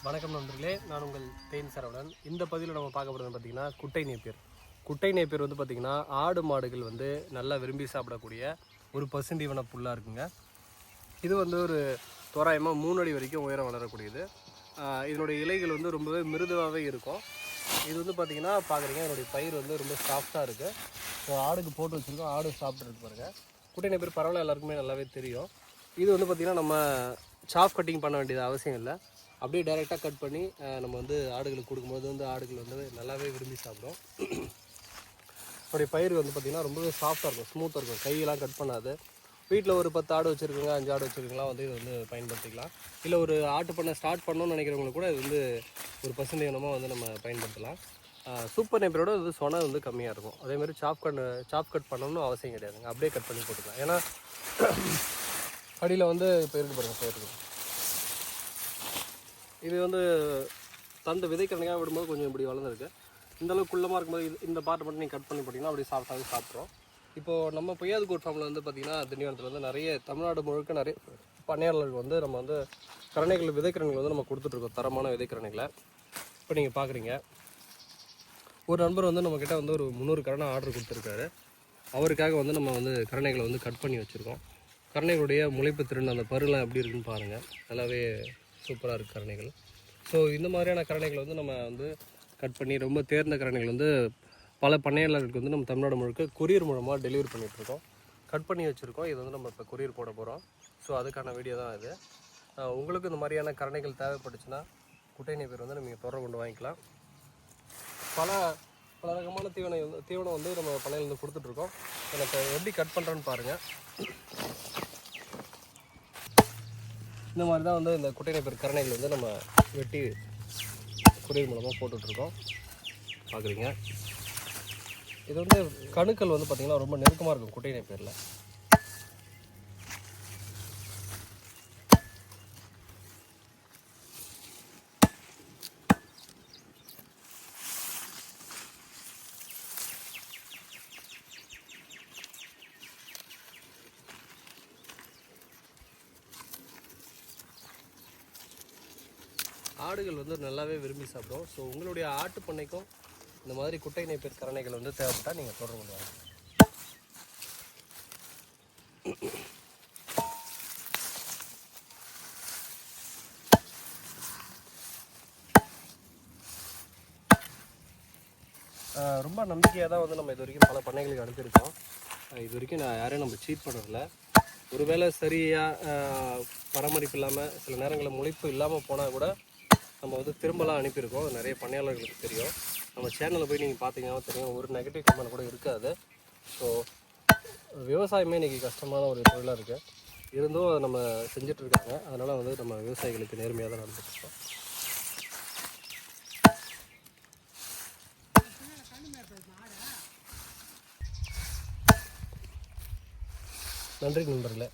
வணக்கம் நண்பர்களே, நான் உங்கள் தேன் சரவணன். இந்த பதிவில் நம்ம பார்க்க போகிறது பார்த்திங்கன்னா குட்டை நேப்பியர். குட்டை நேப்பியர் வந்து பார்த்திங்கன்னா ஆடு மாடுகள் வந்து நல்லா விரும்பி சாப்பிடக்கூடிய ஒரு பசுந்தீவன புல்லாக இருக்குங்க. இது வந்து ஒரு தோராயமாக 3 அடி வரைக்கும் உயரம் வளரக்கூடியது. இதனுடைய இலைகள் வந்து ரொம்பவே மிருதுவாகவே இருக்கும். இது வந்து பார்த்திங்கன்னா பார்க்குறீங்க, இதனுடைய பயிர் வந்து ரொம்ப சாஃப்டாக இருக்குது. ஸோ ஆடுக்கு போட்டு வச்சுருக்கோம், ஆடு சாப்பிட்ருக்கு பாருங்கள். குட்டை நேப்பியர் பரவாயில்ல, எல்லாருக்குமே நல்லாவே தெரியும். இது வந்து பார்த்திங்கன்னா நம்ம சாஃப் கட்டிங் பண்ண வேண்டியது அவசியம் இல்லை. அப்படியே டைரெக்டாக கட் பண்ணி நம்ம வந்து ஆடுகளுக்கு கொடுக்கும்போது வந்து ஆடுகள் வந்து நல்லாவே விரும்பி சாப்பிடும். அப்படி பயிர் வந்து பார்த்திங்கன்னா ரொம்பவே சாஃப்டாக இருக்கும், ஸ்மூத்தாக இருக்கும், கையெல்லாம் கட் பண்ணாது. வீட்டில் ஒரு 10 ஆடு வச்சுருக்கோங்க, 5 ஆடு வச்சுருக்கீங்களா வந்து இது வந்து பயன்படுத்திக்கலாம். இல்லை ஒரு ஆட்டு பண்ணை ஸ்டார்ட் பண்ணணும்னு நினைக்கிறவங்களுக்கு கூட இது வந்து ஒரு பசுந்தீவனமாக வந்து நம்ம பயன்படுத்தலாம். சூப்பர் நேப்பியரோட இது சொனை வந்து கம்மியாக இருக்கும். அதேமாதிரி சாப் கட் பண்ணணும்னு அவசியம் கிடையாதுங்க, அப்படியே கட் பண்ணி போட்டுக்கலாம். ஏன்னா அடியில் வந்து இப்போ இருக்கு பாருங்கள், பயிர் இருக்குது. இது வந்து தண்டு விதைக்கிறதுக்காக விடும்போது கொஞ்சம் இப்படி வளர்ந்துருக்கு. இந்தளவுக்கு குள்ளமாக இருக்கும்போது இந்த பார்ட்டை மட்டும் நீங்கள் கட் பண்ணி போட்டிங்கன்னா அப்படி சாப்பிட்டாவே சாப்பிட்றோம். இப்போது நம்ம பொய்யாதுக்கூர் ஃபார்மில் வந்து பார்த்திங்கன்னா திண்டிவனத்தில் வந்து நிறைய தமிழ்நாடு முழுக்க நிறைய பண்ணையாளர்களுக்கு வந்து நம்ம வந்து கரணைகள் விதைக்கரணைகள் வந்து நம்ம கொடுத்துட்ருக்கோம், தரமான விதைக்கரணைகளை. இப்போ நீங்கள் பார்க்குறீங்க, ஒரு நண்பர் வந்து நம்மக்கிட்ட வந்து ஒரு 300 கரணை ஆர்டர் கொடுத்துருக்காரு. அவருக்காக வந்து நம்ம வந்து கரணைகளை வந்து கட் பண்ணி வச்சுருக்கோம். கரணைகளுடைய முளைப்பு திறன், அந்த பருலாம் எப்படி இருக்குன்னு பாருங்கள், நல்லாவே சூப்பராக இருக்குது கரணைகள். ஸோ இந்த மாதிரியான கரணைகள் வந்து நம்ம வந்து கட் பண்ணி ரொம்ப தேர்ந்த கரணைகள் வந்து பல பண்ணையாளர்களுக்கு வந்து நம்ம தமிழ்நாடு முழுக்க கொரியர் மூலமாக டெலிவரி பண்ணிகிட்ருக்கோம். கட் பண்ணி வச்சுருக்கோம். இது வந்து நம்ம இப்போ கொரியர் போட போகிறோம். ஸோ அதுக்கான வீடியோ தான் இது. உங்களுக்கு இந்த மாதிரியான கரணைகள் தேவைப்பட்டுச்சுன்னா குட்டை நேப்பியர் வந்து நீங்கள் தொடர்பு கொண்டு வாங்கிக்கலாம். பல ரகமான தீவனம் வந்து நம்ம பண்ணையில் வந்து கொடுத்துட்ருக்கோம். எனக்கு எப்படி கட் பண்ணுறேன்னு பாருங்கள். இந்த மாதிரி தான் வந்து இந்த குட்டை நேப்பியர் கரணைகள் வந்து நம்ம வெட்டி கொரியர் மூலமாக போட்டுட்ருக்கோம். பார்க்குறீங்க, இது வந்து கணுக்கள் வந்து பார்த்திங்கன்னா ரொம்ப நெருக்கமாக இருக்கும் குட்டை நேப்பியரில். ஆடுகள் வந்து நல்லாவே விரும்பி சாப்பிடும். ஸோ உங்களுடைய ஆட்டு பண்ணைக்கும் இந்த மாதிரி குட்டை நேப்பியர் கரணைகள் வந்து தேவைப்பட்டால் நீங்கள் தொடர்பு கொள்வாங்க. ரொம்ப நம்பிக்கையாக தான் வந்து நம்ம இது வரைக்கும் பல பண்ணைகளுக்கு அனுப்பியிருக்கோம். இது வரைக்கும் நான் யாரையும் நம்ம சீட் பண்ணுறதில்ல. ஒருவேளை சரியாக பராமரிப்பு இல்லாமல் சில நேரங்களில் முளைப்பு இல்லாமல் போனால் கூட நம்ம வந்து திரும்பலாம் அனுப்பியிருக்கோம். நிறைய பண்ணையாளர்களுக்கு தெரியும். நம்ம சேனலில் போய் நீங்கள் பார்த்தீங்கன்னா தெரியும், ஒரு நெகட்டிவ் கமெண்ட் கூட இருக்காது. ஸோ விவசாயமே இன்றைக்கி கஷ்டமான ஒரு தொழிலாக இருக்குது. இருந்தும் அதை நம்ம செஞ்சிட்ருக்காங்க. அதனால் வந்து நம்ம விவசாயிகளுக்கு நேர்மையாக தான் நடந்துட்டுருக்கோம். நன்றி நண்பர்களே.